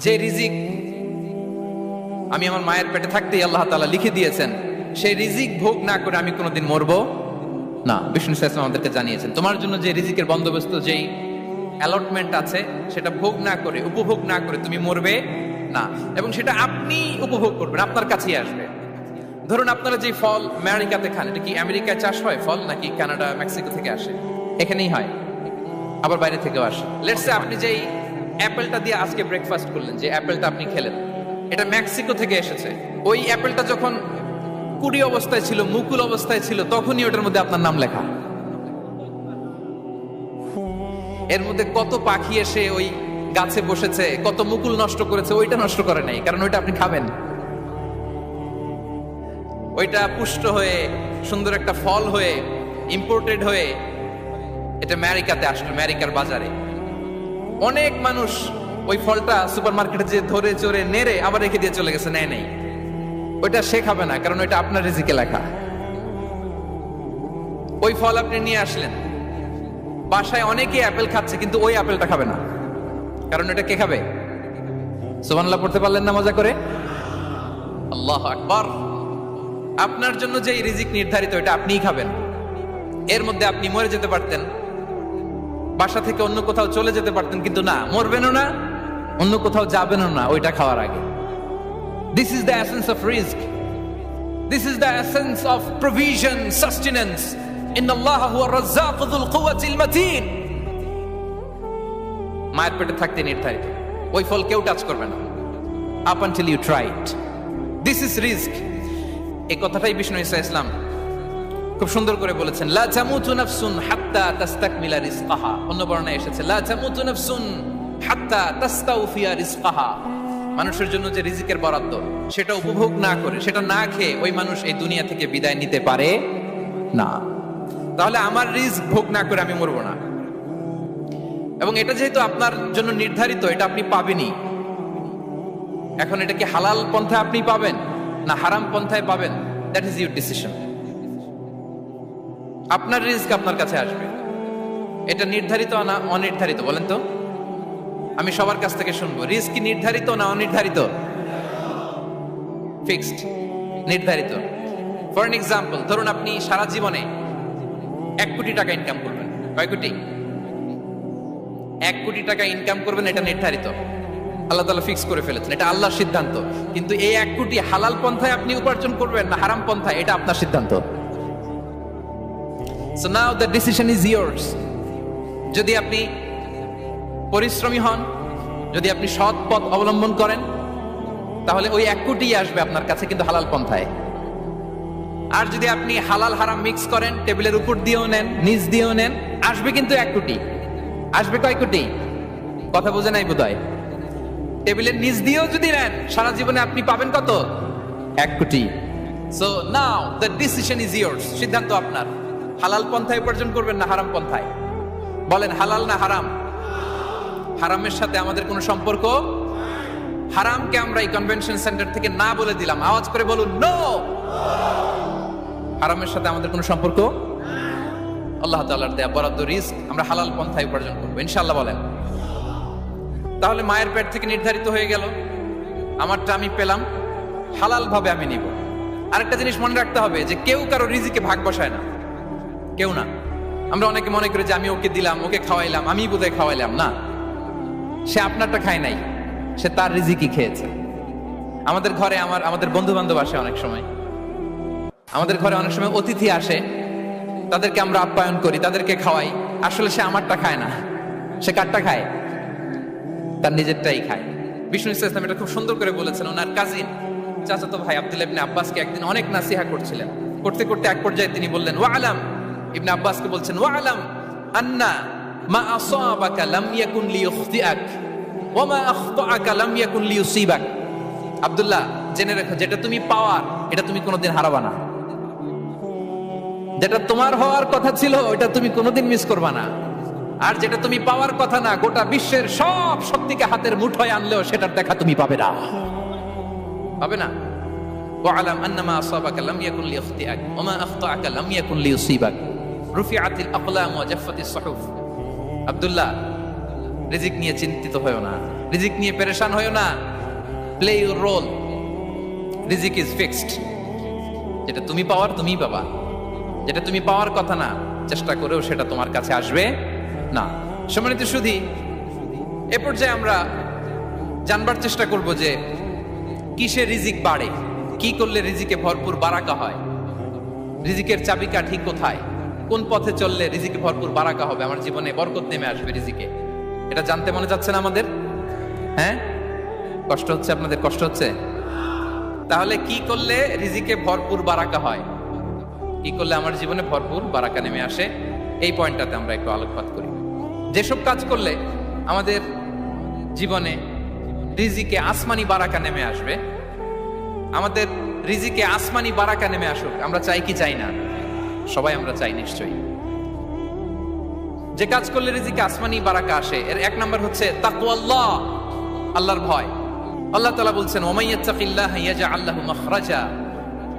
যে রিজিক আমি আমার মায়ের পেটে থাকতেই আল্লাহ তাআলা লিখে দিয়েছেন, সেই রিজিক ভোগ না করে আমি কোনোদিন মরবো না। বিষ্ণু ইসলাম আমাদেরকে জানিয়েছেন, তোমার জন্য যে রিজিকের বন্দোবস্ত, যেই অ্যালটমেন্ট আছে, সেটা ভোগ না করে, উপভোগ না করে তুমি মরবে না, এবং সেটা আপনি উপভোগ করবেন, আপনার কাছেই আসবে। ধরুন আপনারা যে ফল আমেরিকাতে খান, এটা কি আমেরিকায় চাষ হয় ফল, নাকি কানাডা মেক্সিকো থেকে আসে? এখানেই হয়, আবার বাইরে থেকেও আসে। লেটস সে আপনি যেই অ্যাপেলটা দিয়ে আজকে ব্রেকফাস্ট করলেন, যে অ্যাপেলটা আপনি খেলেন, এটা মেক্সিকো থেকে এসেছে। ওই অ্যাপেলটা যখন কুড়ি অবস্থায় ছিল, মুকুল অবস্থায় ছিল, তখনই ওটার মধ্যে আপনার নাম লেখা। এর মধ্যে কত পাখি এসে ওই গাছে বসেছে, কত মুকুল নষ্ট করেছে, ওইটা নষ্ট করে নাই, কারণ ওইটা আপনি খাবেন। ওইটা পুষ্ট হয়ে সুন্দর একটা ফল হয়ে ইম্পোর্টেড হয়ে এটা আমেরিকাতে আসলো, আমেরিকার বাজারে। অনেক মানুষ ওই ফলটা সুপার মার্কেটে যে ধরে চড়ে নেড়ে আবার রেখে দিয়ে চলে গেছে, নেয় নেই। ওইটা সে খাবে না, কারণ ওইটা আপনার রিজিকে লেখা। ওই ফল আপনি নিয়ে আসলেন, বাসায় অনেকে অ্যাপেল খাচ্ছে, কিন্তু ওই অ্যাপেলটা খাবে না, কারণ এটা কে খাবে? সুবহানাল্লাহ পড়তে পারলেন না মজা করে? আল্লাহু আকবার। আপনার জন্য যে রিজিক নির্ধারিত, এটা আপনিই খাবেন। এর মধ্যে আপনি মরে যেতে পারতেন, বাসা থেকে অন্য কোথাও চলে যেতে পারতেন, কিন্তু না, মরবেনও না, অন্য কোথাও যাবেনও না ওইটা খাওয়ার আগে। This is the essence of risk, this is the essence of provision, sustenance. ইন্নাল্লাহা হুয়া রাজ্জাকু যুল কুওয়াতিল মাতিন। মায়ের পেটে থাকতে নির্ধারিত, ওই ফল কেউ টাচ করবে না up until you try it. This is risk. এই কথাটাই বিষ্ণু ঈসা ইসলাম খুব সুন্দর করে বলেছেন, লা তামুতু নাফসুন হাত্তা তাস্তাকমিলা রিজকাহা। অন্য বর্ণনায় এসেছে, লা তামুতু নাফসুন হাত্তা তাস্তাউফিয়া রিজকাহা। মানুষের জন্য যে রিজিকের বরাদ্দ, সেটা উপভোগ না করে, সেটা না খেয়ে ওই মানুষ এই দুনিয়া থেকে বিদায় নিতে পারে না। তাহলে আমার রিস্ক ভোগ না করে আমি মরবো না, এবং এটা যেহেতু আপনার জন্য নির্ধারিত, এটা আপনি পাবেনই। এখন এটা কি হালাল পন্থায় আপনি পাবেন না হারাম পন্থায় পাবেন, দ্যাট ইজ ইউর ডিসিশন। আপনার রিস্ক আপনার কাছে আসবে, এটা নির্ধারিত না অনির্ধারিত? বলেন তো, আমি সবার কাছ থেকে শুনবো, রিস্ক কি নির্ধারিত না অনির্ধারিত? ফিক্সড, নির্ধারিত। ফর এন এক্সাম্পল, ধরুন আপনি সারা জীবনে 1 কোটি টাকা ইনকাম করবেন। কয় কোটি? 1 কোটি টাকা ইনকাম করবেন, এটা নির্ধারিত, আল্লাহ তাআলা ফিক্স করে ফেলেছেন, এটা আল্লাহর সিদ্ধান্ত। কিন্তু এই 1 কোটি হালাল পন্থায় আপনি উপার্জন করবেন না হারাম পন্থায়, এটা আপনার সিদ্ধান্ত। So now the decision is yours. যদি আপনি পরিশ্রমী হন, যদি আপনি সৎ পথ অবলম্বন করেন, তাহলে ওই 1 কোটি আসবে আপনার কাছে, কিন্তু হালাল পন্থায়। আর যদি আপনি হালাল হারাম মিক্স করেন, টেবিলের উপর দিয়েও নেন, নিচ দিয়েও নেন, আসবে কিন্তু 1 কোটি। আসবে কয় কোটি? কথা বোঝে নাই বোধহয়। টেবিলের নিচ দিয়েও যদি নেন, সারা জীবনে আপনি পাবেন কত? 1 কোটি। So now the decision is years. সিদ্ধান্ত আপনার। হালাল পন্থায় উপার্জন করবেন না হারাম পন্থায়? বলেন, হালাল না হারাম? হারামের সাথে আমাদের কোনো সম্পর্ক? হারামকে আমরা এই কনভেনশন সেন্টার থেকে না বলে দিলাম, আওয়াজ করে বলুন নো। হারামের সাথে আমাদের কোনো সম্পর্ক? আল্লাহ তাআলার দেয়া বরাদ্দ রিস্ক আমরা হালাল পন্থায় উপার্জন করবো ইনশাআল্লাহ। বলেন। তাহলে মায়ের পেট থেকে নির্ধারিত হয়ে গেল, আমারটা আমি পেলাম, হালাল ভাবে আমি নিব। আরেকটা জিনিস মনে রাখতে হবে, যে কেউ কারো রিজিকে ভাগ বসায় না, কেউ না। আমরা অনেকে মনে করি যে আমি ওকে দিলাম, ওকে খাওয়াইলাম, আমি বোধহয় খাওয়াইলাম। না, সে আপনারটা খায় নাই, সে তার রিজিকই খেয়েছে। আমাদের ঘরে আমাদের বন্ধু বান্ধব আসে অনেক সময়, আমাদের ঘরে অনেক সময় অতিথি আসে, তাদেরকে আমরা আপ্যায়ন করি, তাদেরকে খাওয়াই। আসলে সে আমারটা খায় না, সে কারটা খায়? তার নিজেরটাই খায়। বিষ্ণু ইসলাম এটা খুব সুন্দর করে বলেছেন। ওনার কাজিন চাচাতো ভাই আব্দুল্লাহ ইবনে আব্বাসকে একদিন অনেক নাসিহা করছিলেন। করতে করতে এক পর্যায়ে তিনি বললেন, ওয়া আলাম, ইবনে আব্বাসকে বলছেন, ওয়া আলাম আন্না মা আসাবাকা লাম ইয়াকুন লিইখতিআক ওয়া মা আখতাআকা লাম ইয়াকুন লিইউসিবাক। আব্দুল্লাহ, জেনে রাখো, যেটা তুমি পাওয়ার, এটা তুমি কোনোদিন হারাবা না। যেটা তোমার হওয়ার কথা ছিল, ওটা তুমি কোনোদিন মিস করবা না। আর যেটা তুমি পাওয়ার কথা না, গোটা বিশ্বের সব শক্তিকে হাতের মুঠোয় আনলেও সেটার দেখা তুমি পাবে না, পাবে না। ওয়ালাম আন্নামা আসাবাকা লাম ইয়াকুন লিইখতিআক ওয়া মা আখতাআকা লাম ইয়াকুন লিইউসিবাক রুফিআতিল আকলাম ওয়া জাফফাতিস সুহুফ। আব্দুল্লাহ, রিজিক নিয়ে চিন্তিত হয়ো না, রিজিক নিয়ে পেরেশান হয়েও না, প্লে ইউর রোল। রিজিক ইজ ফিক্সড, যেটা তুমি পাওয়ার তুমিই পাবা, যেটা তুমি পাওয়ার কথা না চেষ্টা করেও সেটা তোমার কাছে আসবে না। সম্মানিত সুধী, এ পর্যায়ে আমরা জানবার চেষ্টা করব যে কিসে রিজিক বাড়ে, কি করলে রিজিকে ভরপুর বারাকা হয়, রিজিকের চাবিকাঠি কোথায়, কোন পথে চললে রিজিকে ভরপুর বারাকা হবে, আমার জীবনে বরকত নেমে আসবে রিজিকে। এটা জানতে মনে যাচ্ছে না আমাদের? হ্যাঁ, কষ্ট হচ্ছে আপনাদের? কষ্ট হচ্ছে? তাহলে কি করলে রিজিকে ভরপুর বারাকা হয়, কি করলে আমার জীবনে ভরপুর বারাকা নেমে আসে, এই পয়েন্টটাতে আমরা একটু আলোকপাত করি। যেসব কাজ করলে আমাদের জীবনে রিজিকে আসমানি বারাকা নেমে আসবে, আমাদের রিজিকে আসমানি বারাকা নেমে আসুক, আমরা চাই কি চাই না? সবাই আমরা চাই নিশ্চয়ই। যে কাজ করলে রিজিকে আসমানি বারাকা আসে, এর এক নাম্বার হচ্ছে তাকওয়াল্লাহ, আল্লাহর ভয়। আল্লাহ তাআলা বলছেন, ওয়া মাইয়াত্তাকিল্লাহা ইয়াজআল লাহু মাখরাজা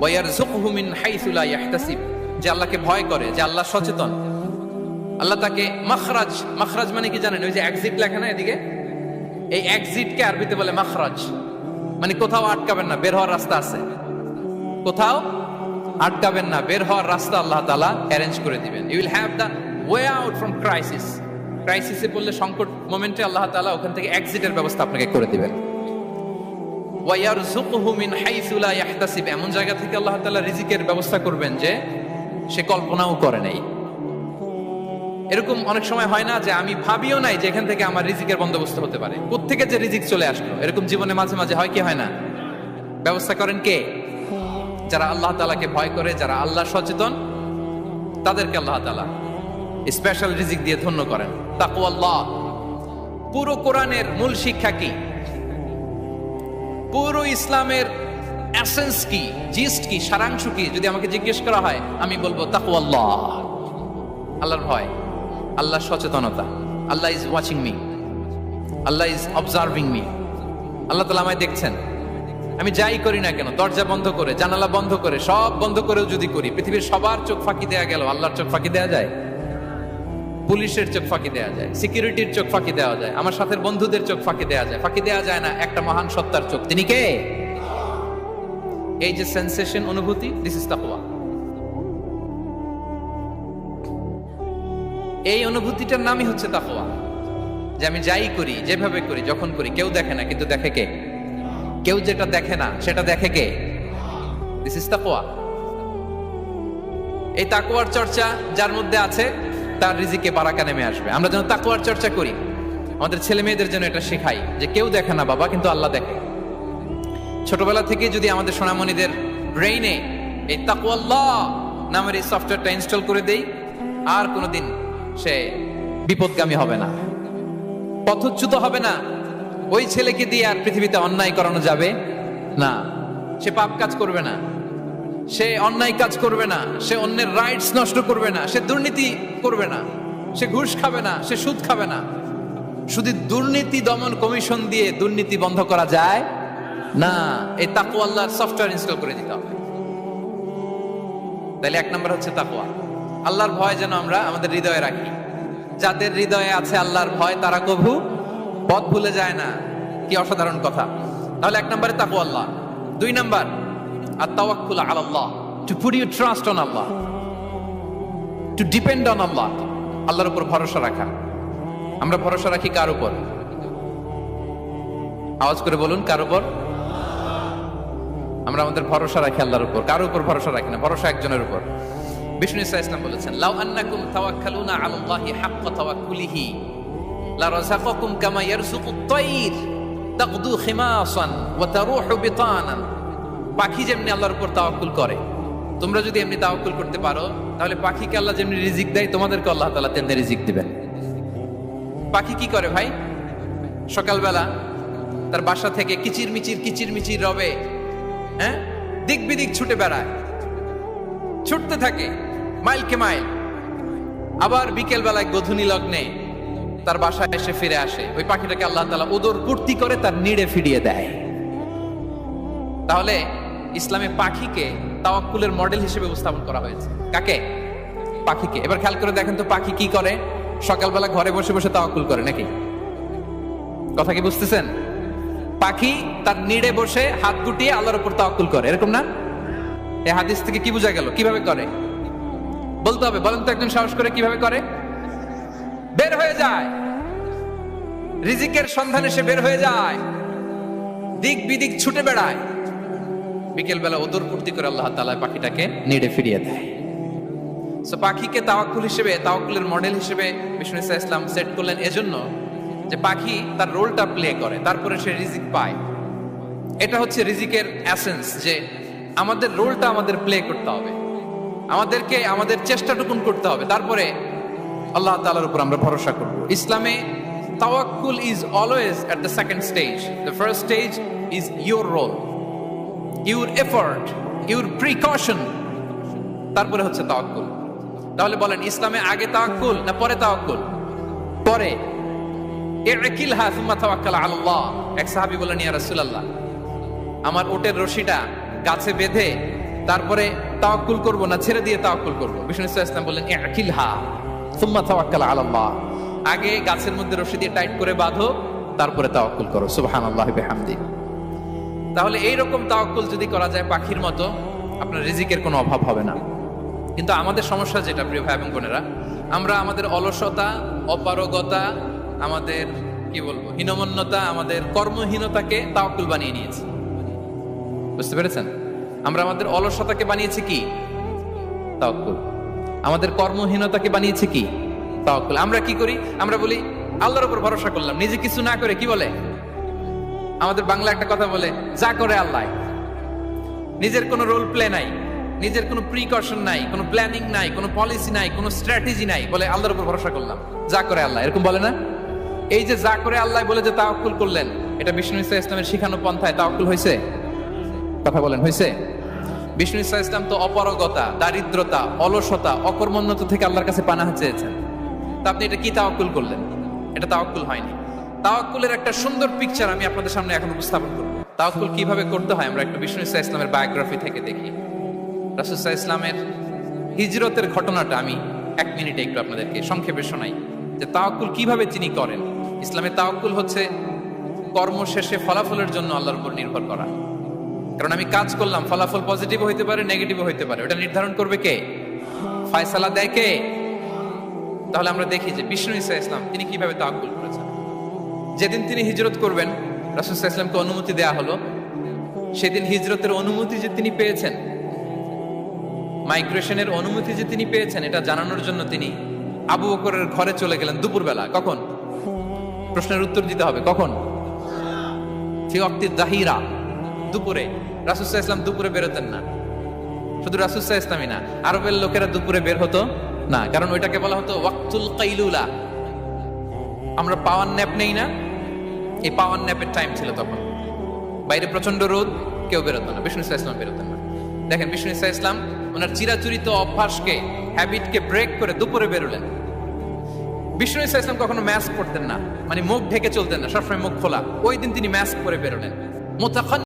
ওয়া ইয়ারযুকহু মিন হাইসু লা ইয়াহতাসিব। যে আল্লাহকে ভয় করে, যে আল্লাহ সচেতন, আল্লাহ তাকে মাখরাজ, মাখরাজ মানে কি জানেন? ওই যে এক্সিট লেখা না এদিকে, এই এক্সিটকে আরবিতে বলে মাখরাজ, মানে কোথাও আটকাবেন না, বের হওয়ার রাস্তা আছে, কোথাও আটকাবেন না, বের হওয়ার রাস্তা আল্লাহ তাআলা অ্যারেঞ্জ করে দিবেন। You will have the way out from crisis. ক্রাইসিসে পড়লে, সংকট মোমেন্টে আল্লাহ তাআলা ওখান থেকে এক্সিটের ব্যবস্থা আপনাকে করে দিবেন। ওয়া ইয়ারযুকহু মিন হাইসু লা ইয়াহতাসিব, এমন জায়গা থেকে আল্লাহ তাআলা রিজিকের ব্যবস্থা করবেন যে সে কল্পনাও করে নাই। এরকম অনেক সময় হয় না যে আমি ভাবিও নাই যে এখান থেকে আমার রিজিকের বন্দোবস্ত হতে পারে, কোত্থেকে যে রিজিক চলে আসলো। এরকম জীবনে মাঝে মাঝে হয় কি হয় না? ব্যবস্থা করেন কে? যারা আল্লাহ তাআলাকে ভয় করে, যারা আল্লাহ সচেতন, তাদেরকে আল্লাহ তাআলা স্পেশাল রিজিক দিয়ে ধন্য করেন। তাকওয়াল্লাহ। পুরো কোরআনের মূল শিক্ষা কি? পুরো ইসলামের এসেন্স কি, জিস্ট কি, সারাংশ কি যদি আমাকে জিজ্ঞেস করা হয়, আমি বলবো তাকওয়াল্লাহ, আল্লাহর ভয়, আল্লাহর সচেতনতা। Allah is watching me, Allah is observing me. আল্লাহ তাআলা আমায় দেখছেন, আমি যাই করি না কেন, দরজা বন্ধ করে, জানালা বন্ধ করে, সব বন্ধ করেও যদি করি, পৃথিবীর সবার চোখ ফাঁকি দেয়া গেল, আল্লাহর চোখ ফাঁকি দেয়া যায়? পুলিশের চোখ ফাঁকি দেয়া যায়, সিকিউরিটির চোখ ফাঁকি দেওয়া যায়, আমার সাথের বন্ধুদের চোখ ফাঁকি দেয়া যায়, ফাঁকি দেয়া যায় না একটা মহান সত্তার চোখ। তিনি কে? এই যে সেন্সেশন, অনুভূতি, দিস ইজ তাকওয়া। এই অনুভূতিটার নামই হচ্ছে তাকওয়া, যে আমি যাই করি, যেভাবে করি, যখন করি, কেউ দেখে না, কিন্তু দেখে কে? কেউ যেটা দেখে না সেটা দেখে কে? দিস ইজ তাকওয়া। এই তাকওয়ার চর্চা যার মধ্যে আছে, তার রিজিকে বারাকা নেমে আসবে। আমরা যেন তাকওয়ার চর্চা করি, আমাদের ছেলে মেয়েদের জন্য এটা শেখাই যে কেউ দেখে না বাবা, কিন্তু আল্লাহ দেখে। ছোটবেলা থেকে যদি আমাদের সোনামণিদের ব্রেইনে এই তাকওয়াল্লাহ নামের এই সফটওয়্যারটা ইনস্টল করে দেই, আর কোনোদিন সে বিপদগামী হবে না, পথচ্যুত হবে না। ওই ছেলেকে দিয়ে আর পৃথিবীতে অন্যায় করানো যাবে না, সে পাপ কাজ করবে না, সে অন্যায় কাজ করবে না, সে অন্যের রাইটস নষ্ট করবে না, সে দুর্নীতি করবে না, সে ঘুষ খাবে না, সে সুদ খাবে না। শুধু দুর্নীতি দমন কমিশন দিয়ে দুর্নীতি বন্ধ করা যায় না, এই তাকওয়া আল্লাহর সফটওয়্যার ইনস্টল করে দিতে হবে। তাহলে এক নম্বর হচ্ছে তাকওয়া। আল্লাহর ভয় যেন আমরা আমাদের হৃদয়ে রাখি। যাদের হৃদয়ে আছে আল্লাহর ভয়, তারা কভু পথ ভুলে যায় না। কি অসাধারণ কথা! তাহলে এক নম্বরে তাকওয়া আল্লাহ। দুই নম্বর আত-তাওয়াক্কুল আলাল্লাহ, to put your trust on Allah, to depend on Allah. আল্লাহর উপর ভরসা রাখা। আমরা ভরসা রাখি কার উপর? আওয়াজ করে বলুন, কার উপর? আমরা আমাদের ভরসা রাখি আল্লাহর উপর, কার উপর ভরসা রাখি না। ভরসা একজনের উপর। বিষ্ণু ইসা ইসলাম বলেছেন, লাউ আন্নাকুম তাওয়াক্কালুনা আলাল্লাহি হাক্কা তাওয়াক্কুলিহি লা রাযাকাকুম কামা ইয়ারযুকুত তায়র তাকদু খিমাসান ওয়া তারুহু বিতানান। পাখি যেমনি আল্লাহর উপর তাওয়াক্কুল করে, তোমরা যদি এমনি তাওয়াক্কুল করতে পারো, তাহলে পাখিকে আল্লাহ যেমনি রিজিক দেয়, তোমাদেরকে আল্লাহ তাআলা তেমনি রিজিক দিবেন। পাখি কি করে ভাই? সকালবেলা তার বাসা থেকে কিচিরমিচির রবে, হ্যাঁ, দিক বিদিক ছুটে বেড়ায়, ছুটতে থাকে মাইলকে মাইল। আবার বিকেল বেলায় গোধূলি লগ্নে তার বাসায় এসে ফিরে আসে। ওই পাখিটাকে আল্লাহ তাআলা উদর পূর্তি করে তার নিড়ে ফিরিয়ে দেয়। তাহলে ইসলামে পাখিকে তাওয়াক্কুলের মডেল হিসেবে উপস্থাপন করা হয়েছে। কাকে? পাখিকে। এবার খেয়াল করে দেখেন তো, পাখি কি করে? সকালবেলা ঘরে বসে বসে তাওয়াক্কুল করে নাকি? কথা কি বুঝতেছেন? পাখি তার নিড়ে বসে হাত গুটিয়ে আল্লাহর উপর তাওয়াক্কুল করে, এরকম না? এই হাদিস থেকে কি বোঝা গেল? কিভাবে করে বলতে হবে, বলেন তো একজন সাহস করে কিভাবে করে? বের হয়ে যায়, রিজিকের সন্ধানে সে বের হয়ে যায়, দিক বিদিক ছুটে বেড়ায়, বিকেল বেলা ওদর পূর্তি করে আল্লাহ তাআলা পাখিটাকে নিড়ে ফিরিয়ে দেয়। সো পাখিকে তাওয়াক্কুল হিসেবে, তাওয়াক্কুলের মডেল হিসেবে বিষ্ণু ইসলাম সেট করলেন এজন্য যে পাখি তার রোলটা প্লে করে, তারপরে সে রিজিক পায়। এটা হচ্ছে রিজিকের এসেন্স, যে আমাদের রোলটা আমাদের প্লে করতে হবে, আমাদেরকে আমাদের চেষ্টাটুকুন করতে হবে, তারপরে আল্লাহ তাআলার উপর আমরা ভরসা করব। ইসলামে তাওয়াক্কুল is always at the second stage. The first stage is your role, your effort, your precaution, তারপরে হচ্ছে তাওয়াক্কুল। তাহলে বলেন, ইসলামে আগে তাওয়াক্কুল না পরে তাওয়াক্কুল? পরে। ইকিলহা সুম্মা তাওয়াক্কাল আলাল্লাহ। এক সাহাবী বলেন, ইয়া রাসূলুল্লাহ, আমার ওটের রশিটা গাছে বেঁধে তারপরে তাওয়াক্কুল করব না ছেড়ে দিয়ে তাওয়াক্কুল করব? বিষ্ণু ইসলাম বললেন, ইকিলহা সুম্মা তাওয়াক্কাল আলাল্লাহ। আগে গাছের মধ্যে রশি দিয়ে টাইট করে বাঁধো, তারপরে তাওয়াক্কুল করো। সুবহানাল্লাহি ওয়া বিহামদিহি। তাহলে এইরকম তাওয়াক্কুল যদি করা যায় পাখির মতো, আপনার রিজিকের কোনো অভাব হবে না। কিন্তু আমাদের সমস্যা যেটা, প্রিয় ভাই এবং বোনেরা, আমরা আমাদের অলসতা, অপারগতা, আমাদের কি বলবো হীনমন্যতা, আমাদের কর্মহীনতাকে তাওয়াক্কুল বানিয়ে নিয়েছি। বুঝতে পেরেছেন? আমরা আমাদের অলসতাকে বানিয়েছি কি? তাওয়াক্কুল। আমাদের কর্মহীনতাকে বানিয়েছি কি? তাওয়াক্কুল। আমরা কি করি? আমরা বলি আল্লাহর উপর ভরসা করলাম, নিজে কিছু না করে। কি বলে আমাদের বাংলা একটা কথা বলে, যা করে আল্লাহ। নিজের কোনো রোল প্লে নাই, নিজের কোনো প্রিকশন নাই, কোনো প্ল্যানিং নাই, কোনো পলিসি নাই, কোনো স্ট্র্যাটেজি নাই, বলে আল্লাহর উপর ভরসা করলাম, যা করে আল্লাহ। এরকম বলে না? এই যে যা করে আল্লাহ বলে যে তাওয়াক্কুল করলেন, এটা বিষ্ণু ইসলামের শিখানো পন্থায় তাওয়াক্কুল হয়েছে? কথা বলেন, হয়েছে? বিষ্ণু ইসলাম তো অপারগতা, দারিদ্রতা, অলসতা, অকর্মণ্যতা থেকে আল্লাহর কাছে পানাহ চেয়েছেন। তা আপনি এটা কি তাওয়াক্কুল করলেন? এটা তাওয়াক্কুল হয়নি। তাওয়াক্কুলের একটা সুন্দর পিকচার আমি আপনাদের সামনে এখন উপস্থাপন করব। তাওয়াক্কুল কিভাবে করতে হয় আমরা একটু বিষ্ণু ইসলামের বায়োগ্রাফি থেকে দেখি। রাসূল সাল্লাল্লাহু আলাইহি ওয়াসাল্লামের হিজরতের ঘটনাটা আমি 1 মিনিটে একটু আপনাদেরকে সংক্ষেপে শোনাই, যে তাওয়াক্কুল কিভাবে তিনি করেন। ইসলামে তাওয়াক্কুল হচ্ছে কর্ম শেষে ফলাফলের জন্য আল্লাহর উপর নির্ভর করা। কারণ আমি কাজ করলাম, ফলাফল পজিটিভ হইতে পারে, নেগেটিভ হইতে পারে, ওটা নির্ধারণ করবে কে? ফয়সালা দেয় কে? তাহলে আমরা দেখি যে বিষ্ণু ইসলাম তিনি কিভাবে তাওয়াক্কুল করেছেন। যেদিন তিনি হিজরত করবেন, রাসূল সাল্লাল্লাহু আলাইহি ওয়াসাল্লামকে অনুমতি দেয়া হলো, সেদিন হিজরতের অনুমতি যে তিনি পেয়েছেন, মাইগ্রেশনের অনুমতি যে তিনি পেয়েছেন, এটা জানানোর জন্য তিনি আবু বকরের ঘরে চলে গেলেন দুপুরবেলা। কখন? প্রশ্নের উত্তর দিতে হবে, কখন? ফি ওয়াক্তিদ যাহিরা, দুপুরে। রাসূল সাল্লাল্লাহু আলাইহি ওয়াসাল্লাম দুপুরে বেরোতেন না। শুধু রাসূল সাল্লাল্লাহু আলাইহি ওয়াসাল্লামই না, আরবের লোকেরা দুপুরে বের হতো না, কারণ ওইটাকে বলা হতো ওয়াক্তুল কাইলুলা। আমরা পাওয়ার ন্যাপ নেই না, এই পাওয়ার ন্যাপের টাইম ছিল তখন। বাইরে প্রচন্ড রোদ, কেউ বেরোতো না, বিষ্ণু সাল্লাল্লাহু আলাইহি ওয়াসাল্লাম বেরোতেন না। দেখেন বিষ্ণু সাল্লাল্লাহু আলাইহি ওয়াসাল্লাম ওনার চিরাচরিত অভ্যাসকে, হ্যাবিটকে ব্রেক করে দুপুরে বেরোলেন। বিষ্ণু সাল্লাল্লাহু আলাইহি ওয়াসাল্লাম কখনো মাস্ক পরতেন না, মানে মুখ ঢেকে চলতেন না, সবসময় মুখ খোলা। ওই দিন তিনি মাস্ক পরে বেরোলেন।